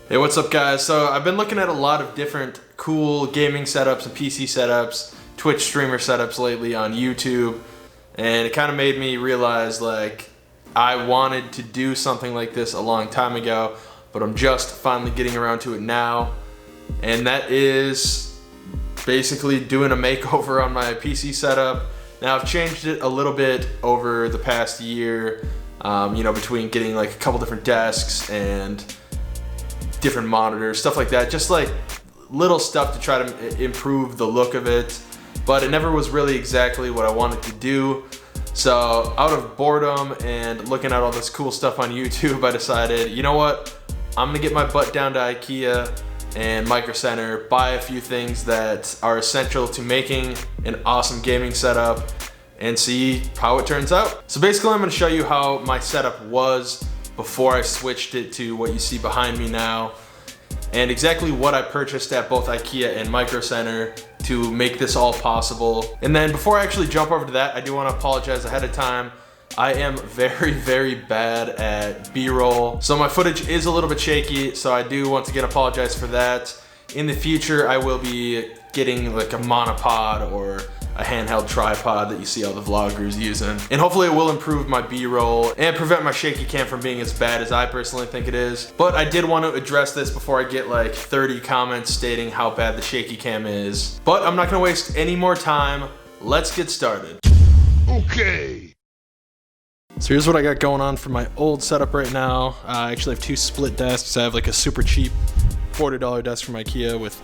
Hey, what's up guys? So I've been looking at a lot of different cool gaming setups and PC setups, Twitch streamer setups lately on YouTube, and it kind of made me realize like I wanted to do something like this a long time ago, but I'm just finally getting around to it now, and that is basically doing a makeover on my PC setup. Now I've changed it a little bit over the past year, between getting like a couple different desks and different monitors, stuff like that, just like little stuff to try to improve the look of it, but it never was really exactly what I wanted to do. So out of boredom and looking at all this cool stuff on YouTube, I decided, you know what, I'm gonna get my butt down to IKEA and Micro Center, buy a few things that are essential to making an awesome gaming setup and see how it turns out. So basically I'm gonna show you how my setup was before I switched it to what you see behind me now, and exactly what I purchased at both IKEA and Micro Center to make this all possible. And then before I actually jump over to that, I do want to apologize ahead of time. I am very bad at B-roll, so my footage is a little bit shaky, so I do once again apologize for that. In the future, I will be getting like a monopod or a handheld tripod that you see all the vloggers using, and hopefully it will improve my B-roll and prevent my shaky cam from being as bad as I personally think it is. But I did want to address this before I get like 30 comments stating how bad the shaky cam is. But I'm not gonna waste any more time. Let's get started. Okay. So here's what I got going on for my old setup right now. I actually have two split desks. I have like a super cheap $40 desk from IKEA with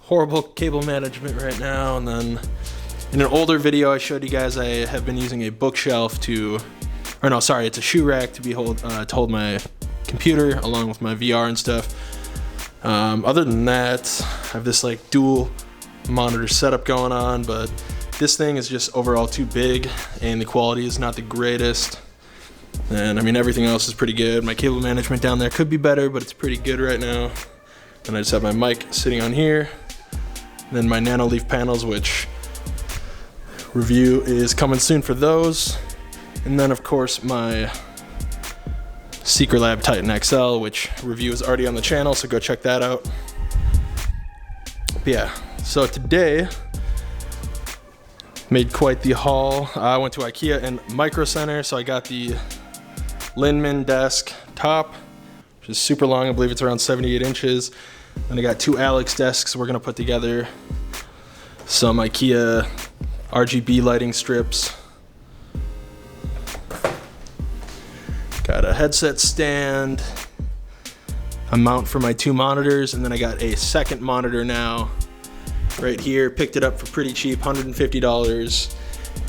horrible cable management right now, and then in an older video I showed you guys I have been using a bookshelf it's a shoe rack to hold my computer along with my VR and stuff. Other than that, I have this like dual monitor setup going on, but this thing is just overall too big and the quality is not the greatest. And I mean, everything else is pretty good. My cable management down there could be better, but it's pretty good right now. And I just have my mic sitting on here. And then my nano leaf panels, which review is coming soon for those. And then of course my Secretlab Titan XL, which review is already on the channel, so go check that out. But yeah, so today made quite the haul. I went to IKEA and Micro Center, so I got the Linnmon desk top, which is super long. I believe it's around 78 inches. Then I got two Alex desks we're gonna put together, some IKEA RGB lighting strips, got a headset stand, a mount for my two monitors, and then I got a second monitor now right here. Picked it up for pretty cheap, $150,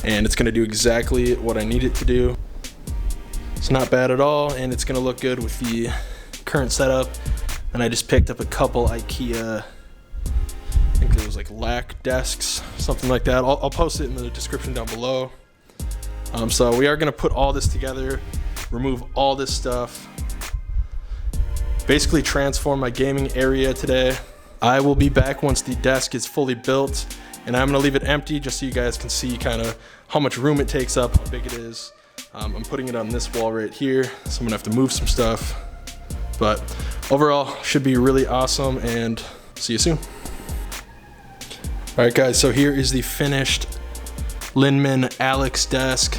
and it's gonna do exactly what I need it to do. It's not bad at all, and it's gonna look good with the current setup. And I just picked up a couple IKEA, I think it was like lac desks, something like that. I'll post it in the description down below. So we are gonna put all this together, remove all this stuff, basically transform my gaming area today. I will be back once the desk is fully built, and I'm gonna leave it empty just so you guys can see kind of how much room it takes up, how big it is. I'm putting it on this wall right here, so I'm gonna have to move some stuff. But overall, should be really awesome, and see you soon. All right guys, so here is the finished Linnmon Alex desk.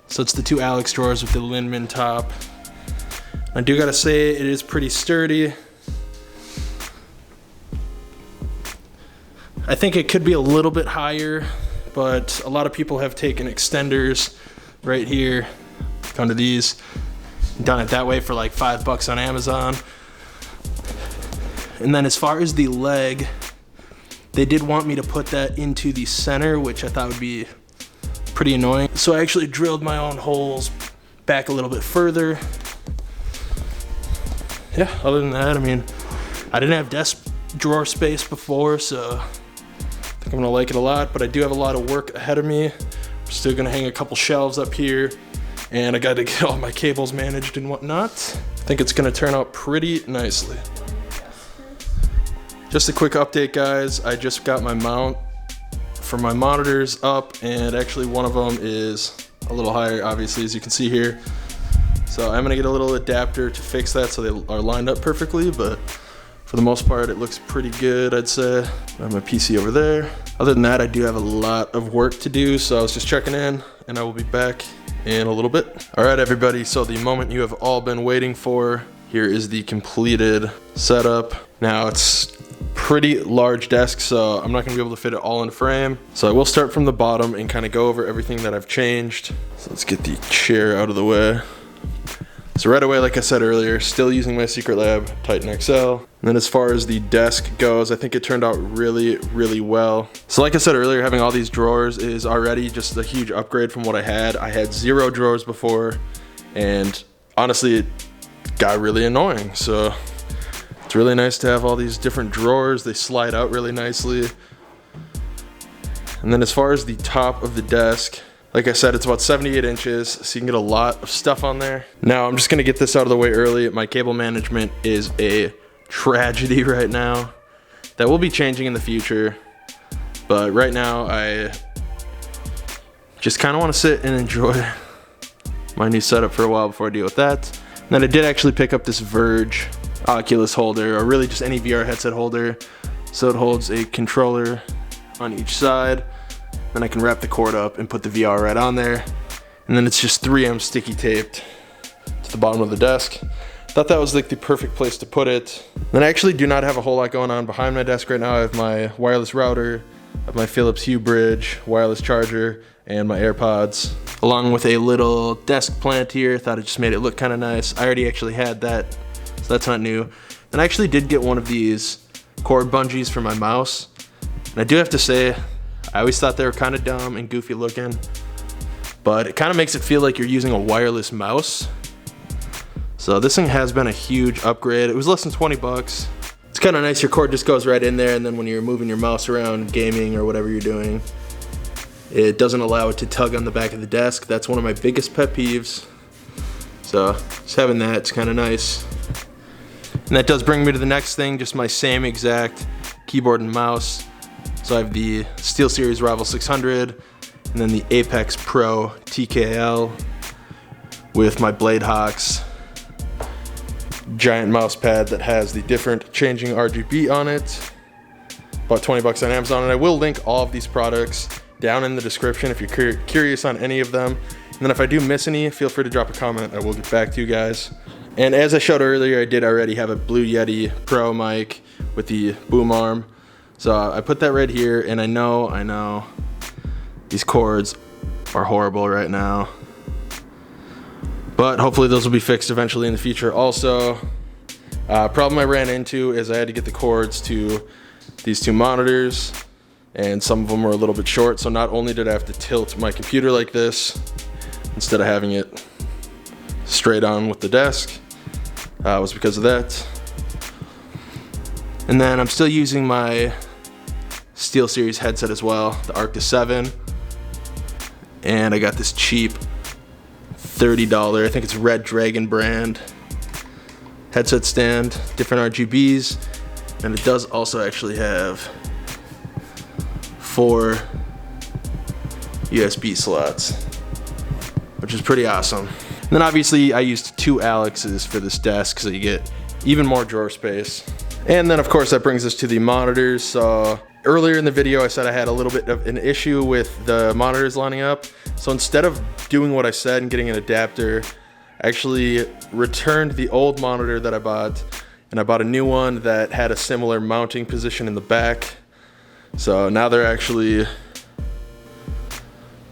So it's the two Alex drawers with the Linnmon top. I do gotta say, it is pretty sturdy. I think it could be a little bit higher, but a lot of people have taken extenders right here, onto these, done it that way for like $5 on Amazon. And then as far as the leg, they did want me to put that into the center, which I thought would be pretty annoying. So I actually drilled my own holes back a little bit further. Yeah, other than that, I mean, I didn't have desk drawer space before, so I think I'm gonna like it a lot, but I do have a lot of work ahead of me. I'm still gonna hang a couple shelves up here, and I got to get all my cables managed and whatnot. I think it's gonna turn out pretty nicely. Just a quick update, guys. I just got my mount for my monitors up, and actually one of them is a little higher, obviously, as you can see here. So I'm gonna get a little adapter to fix that so they are lined up perfectly, but for the most part, it looks pretty good, I'd say. I have my PC over there. Other than that, I do have a lot of work to do, so I was just checking in, and I will be back in a little bit. All right, everybody, so the moment you have all been waiting for, here is the completed setup. Now, it's pretty large desk, so I'm not gonna be able to fit it all in frame. So I will start from the bottom and kind of go over everything that I've changed. So let's get the chair out of the way. So right away, like I said earlier, still using my Secret Lab Titan XL. And then as far as the desk goes, I think it turned out really, really well. So like I said earlier, having all these drawers is already just a huge upgrade from what I had. I had 0 drawers before, and honestly, it got really annoying. So it's really nice to have all these different drawers. They slide out really nicely. And then as far as the top of the desk, like I said, it's about 78 inches, so you can get a lot of stuff on there. Now, I'm just gonna get this out of the way early. My cable management is a tragedy right now. That will be changing in the future, but right now, I just kinda wanna sit and enjoy my new setup for a while before I deal with that. And then I did actually pick up this Verge Oculus holder, or really just any VR headset holder. So it holds a controller on each side. Then I can wrap the cord up and put the VR right on there. And then it's just 3M sticky taped to the bottom of the desk. Thought that was like the perfect place to put it. Then I actually do not have a whole lot going on behind my desk right now. I have my wireless router, I have my Philips Hue bridge, wireless charger, and my AirPods, along with a little desk plant here. Thought it just made it look kind of nice. I already actually had that, so that's not new. Then I actually did get one of these cord bungees for my mouse. And I do have to say, I always thought they were kind of dumb and goofy looking, but it kind of makes it feel like you're using a wireless mouse. So this thing has been a huge upgrade. It was less than 20 bucks. It's kind of nice, your cord just goes right in there, and then when you're moving your mouse around gaming or whatever you're doing, it doesn't allow it to tug on the back of the desk. That's one of my biggest pet peeves. So just having that, it's kind of nice. And that does bring me to the next thing, just my same exact keyboard and mouse. So I have the SteelSeries Rival 600, and then the Apex Pro TKL with my Bladehawks giant mouse pad that has the different changing RGB on it. About 20 bucks on Amazon, and I will link all of these products down in the description if you're curious on any of them. And then if I do miss any, feel free to drop a comment. I will get back to you guys. And as I showed earlier, I did already have a blue Yeti Pro mic with the boom arm. So I put that right here, and I know, these cords are horrible right now. But hopefully those will be fixed eventually in the future. Also, problem I ran into is I had to get the cords to these 2 monitors, and some of them were a little bit short. So not only did I have to tilt my computer like this, instead of having it straight on with the desk, was because of that. And then I'm still using my SteelSeries headset as well, the Arctis 7. And I got this cheap $30, I think it's Red Dragon brand headset stand, different RGBs. And it does also actually have 4 USB slots, which is pretty awesome. And then obviously I used 2 Alexes for this desk, so you get even more drawer space. And then of course that brings us to the monitors. So earlier in the video I said I had a little bit of an issue with the monitors lining up. So instead of doing what I said and getting an adapter, I actually returned the old monitor that I bought, and I bought a new one that had a similar mounting position in the back. So now they're actually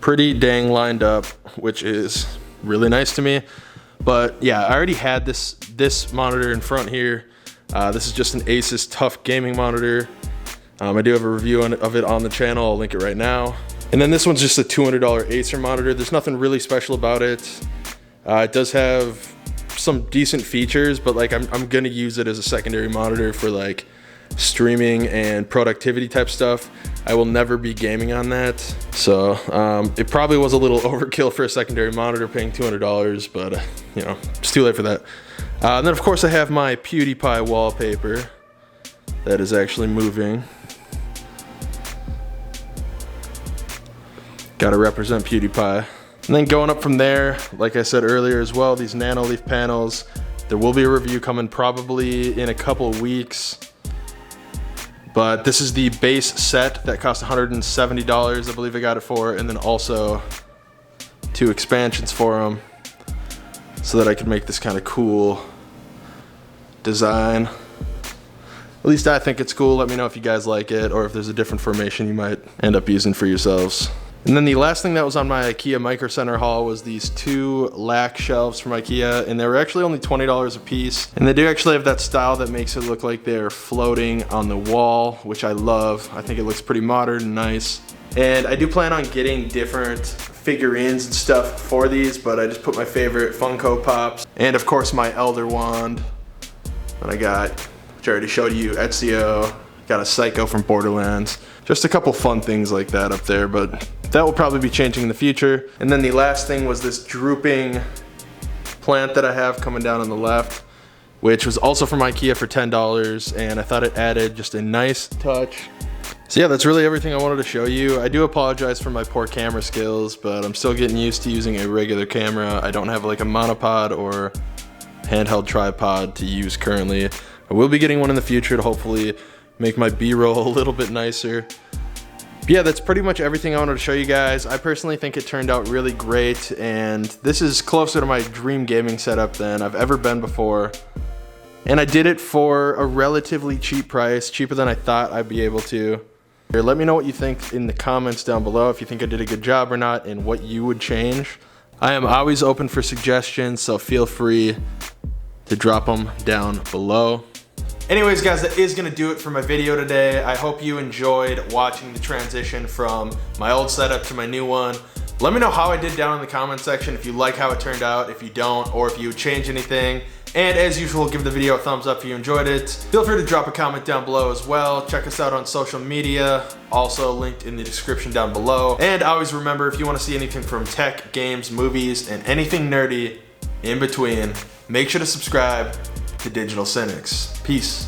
pretty dang lined up, which is really nice to me. But yeah, I already had this monitor in front here. This is just an Asus Tough gaming monitor. I do have a review of it on the channel. I'll link it right now. And then this one's just a $200 Acer monitor. There's nothing really special about it. It does have some decent features, but like I'm gonna use it as a secondary monitor for like streaming and productivity type stuff. I will never be gaming on that. So it probably was a little overkill for a secondary monitor paying $200, but you know, it's too late for that. And then of course I have my PewDiePie wallpaper that is actually moving. Gotta represent PewDiePie. And then going up from there, like I said earlier as well, these nano leaf panels, there will be a review coming probably in a couple of weeks. But this is the base set that cost $170, I believe I got it for, and then also 2 expansions for them so that I could make this kind of cool design. At least I think it's cool. Let me know if you guys like it or if there's a different formation you might end up using for yourselves. And then the last thing that was on my IKEA Micro Center haul was these 2 lac shelves from IKEA, and they were actually only $20 a piece. And they do actually have that style that makes it look like they're floating on the wall, which I love. I think it looks pretty modern and nice. And I do plan on getting different figurines and stuff for these, but I just put my favorite Funko Pops, and of course my Elder Wand that I got, which I already showed you, Ezio. Got a Psycho from Borderlands. Just a couple fun things like that up there, but that will probably be changing in the future. And then the last thing was this drooping plant that I have coming down on the left, which was also from IKEA for $10, and I thought it added just a nice touch. So yeah, that's really everything I wanted to show you. I do apologize for my poor camera skills, but I'm still getting used to using a regular camera. I don't have like a monopod or handheld tripod to use currently. I will be getting one in the future to hopefully make my B-roll a little bit nicer. But yeah, that's pretty much everything I wanted to show you guys. I personally think it turned out really great, and this is closer to my dream gaming setup than I've ever been before. And I did it for a relatively cheap price, cheaper than I thought I'd be able to. Let me know what you think in the comments down below, if you think I did a good job or not, and what you would change. I am always open for suggestions, so feel free to drop them down below. Anyways guys, that is gonna do it for my video today. I hope you enjoyed watching the transition from my old setup to my new one. Let me know how I did down in the comment section, if you like how it turned out, if you don't, or if you would change anything. And as usual, give the video a thumbs up if you enjoyed it. Feel free to drop a comment down below as well. Check us out on social media, also linked in the description down below. And always remember, if you wanna see anything from tech, games, movies, and anything nerdy in between, make sure to subscribe to Digital Cynics. Peace.